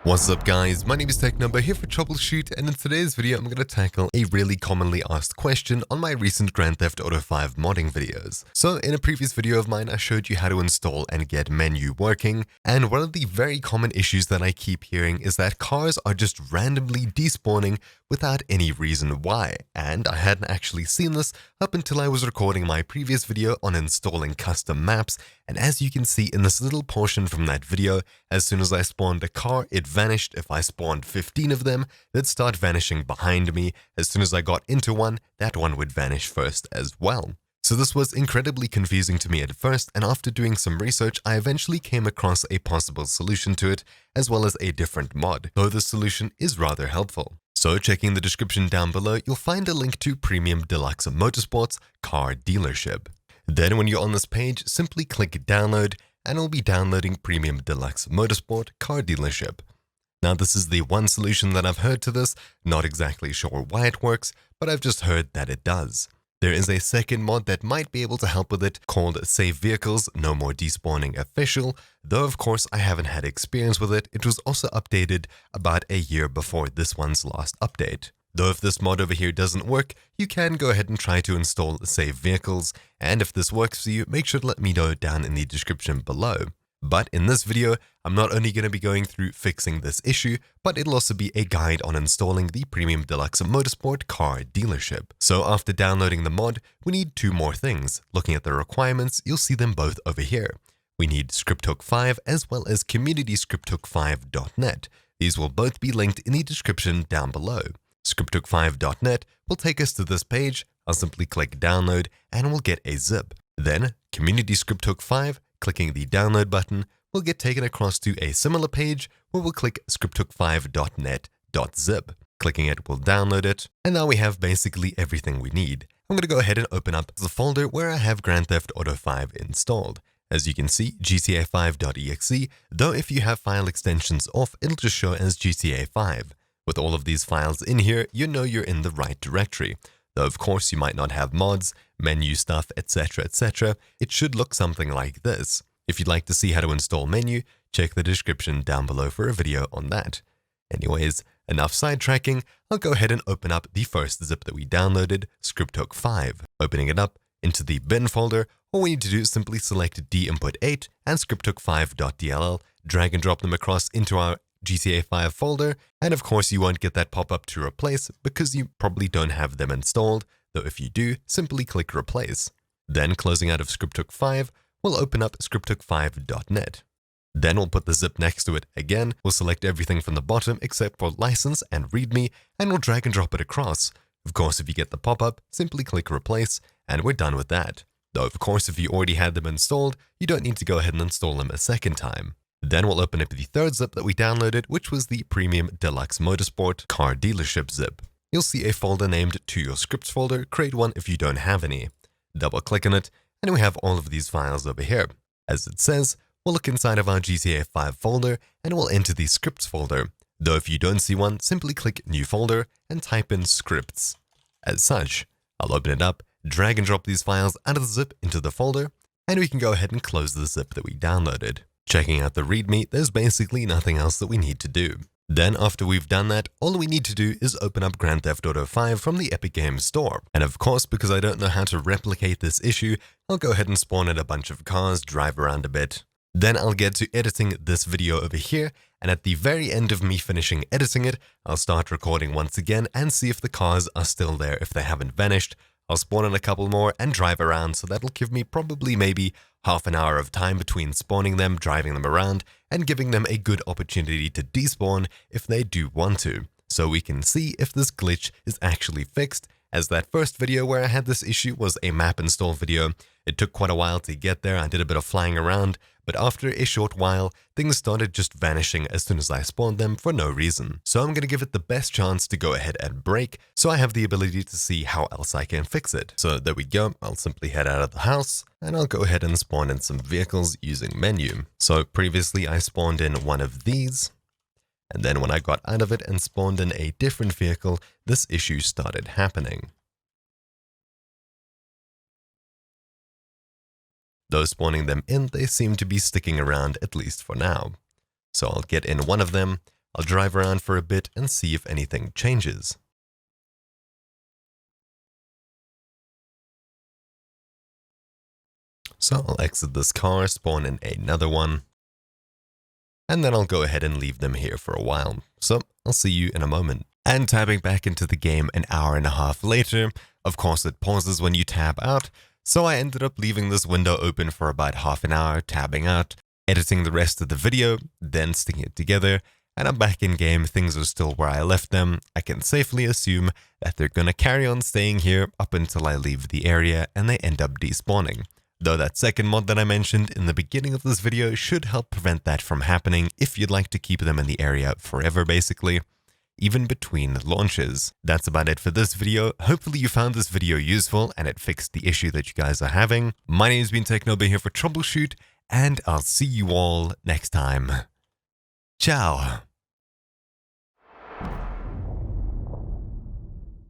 What's up guys, my name is TechNumber here for Troubleshoot, and in today's video I'm going to tackle a really commonly asked question on my recent Grand Theft Auto 5 modding videos. So in a previous video of mine I showed you how to install and get Menyoo working, and one of the very common issues that I keep hearing is that cars are just randomly despawning without any reason why, and I hadn't actually seen this up until I was recording my previous video on installing custom maps. And as you can see in this little portion from that video, as soon as I spawned a car, it vanished. If I spawned 15 of them, they'd start vanishing behind me. As soon as I got into one, that one would vanish first as well. So this was incredibly confusing to me at first, and after doing some research, I eventually came across a possible solution to it, as well as a different mod, though the solution is rather helpful. So checking the description down below, you'll find a link to Premium Deluxe Motorsport's car dealership. Then when you're on this page, simply click download and it'll be downloading Premium Deluxe Motorsport car dealership. Now this is the one solution that I've heard to this, not exactly sure why it works, but I've just heard that it does. There is a second mod that might be able to help with it called Save Vehicles No More Despawning Official, though of course I haven't had experience with it. It was also updated about a year before this one's last update. Though if this mod over here doesn't work, you can go ahead and try to install Save Vehicles, and if this works for you, make sure to let me know down in the description below. But in this video, I'm not only going to be going through fixing this issue, but it'll also be a guide on installing the Premium Deluxe Motorsport car dealership. So after downloading the mod, we need two more things. Looking at the requirements, you'll see them both over here. We need ScriptHookV as well as community.scripthookv.net. These will both be linked in the description down below. ScriptHookV.net will take us to this page. I'll simply click download and we'll get a zip. Then community ScriptHookV, clicking the download button, we'll get taken across to a similar page where we'll click scripthookv.net.zip. Clicking it will download it, and now we have basically everything we need. I'm going to go ahead and open up the folder where I have Grand Theft Auto 5 installed. As you can see, GTA5.exe, though if you have file extensions off, it'll just show as GTA5. With all of these files in here, you know you're in the right directory. Though of course you might not have mods, Menyoo stuff, etc, etc. It should look something like this. If you'd like to see how to install Menyoo, check the description down below for a video on that. Anyways, enough sidetracking, I'll go ahead and open up the first zip that we downloaded, ScriptHookV. Opening it up into the bin folder, all we need to do is simply select dinput8 and scripthookv.dll, drag and drop them across into our GTA 5 folder, and of course you won't get that pop-up to replace because you probably don't have them installed, though if you do, simply click replace. Then closing out of ScriptHookV, we'll open up scripthookv.net. Then we'll put the zip next to it again, we'll select everything from the bottom except for license and readme, and we'll drag and drop it across. Of course if you get the pop-up, simply click replace, and we're done with that. Though of course if you already had them installed, you don't need to go ahead and install them a second time. Then we'll open up the third zip that we downloaded, which was the Premium Deluxe Motorsport car dealership zip. You'll see a folder named To Your Scripts folder, create one if you don't have any. Double click on it, and we have all of these files over here. As it says, we'll look inside of our GTA 5 folder, and we'll enter the scripts folder. Though if you don't see one, simply click New Folder and type in scripts. As such, I'll open it up, drag and drop these files out of the zip into the folder, and we can go ahead and close the zip that we downloaded. Checking out the readme, there's basically nothing else that we need to do. Then after we've done that, all we need to do is open up Grand Theft Auto 5 from the Epic Games Store. And of course, because I don't know how to replicate this issue, I'll go ahead and spawn in a bunch of cars, drive around a bit. Then I'll get to editing this video over here, and at the very end of me finishing editing it, I'll start recording once again and see if the cars are still there if they haven't vanished. I'll spawn in a couple more and drive around, so that'll give me probably maybe half an hour of time between spawning them, driving them around, and giving them a good opportunity to despawn if they do want to. So we can see if this glitch is actually fixed, as that first video where I had this issue was a map install video. It took quite a while to get there, I did a bit of flying around, but after a short while, things started just vanishing as soon as I spawned them for no reason. So I'm going to give it the best chance to go ahead and break, so I have the ability to see how else I can fix it. So there we go, I'll simply head out of the house, and I'll go ahead and spawn in some vehicles using Menyoo. So previously I spawned in one of these, and then when I got out of it and spawned in a different vehicle, this issue started happening. Though spawning them in, they seem to be sticking around at least for now. So I'll get in one of them, I'll drive around for a bit and see if anything changes. So I'll exit this car, spawn in another one, and then I'll go ahead and leave them here for a while. So I'll see you in a moment. And tabbing back into the game an hour and a half later, of course it pauses when you tab out, so I ended up leaving this window open for about half an hour, tabbing out, editing the rest of the video, then sticking it together, and I'm back in game. Things are still where I left them. I can safely assume that they're gonna carry on staying here up until I leave the area and they end up despawning. Though that second mod that I mentioned in the beginning of this video should help prevent that from happening if you'd like to keep them in the area forever basically, even between launches. That's about it for this video. Hopefully you found this video useful and it fixed the issue that you guys are having. My name's been Technobe here for Troubleshoot, and I'll see you all next time. Ciao!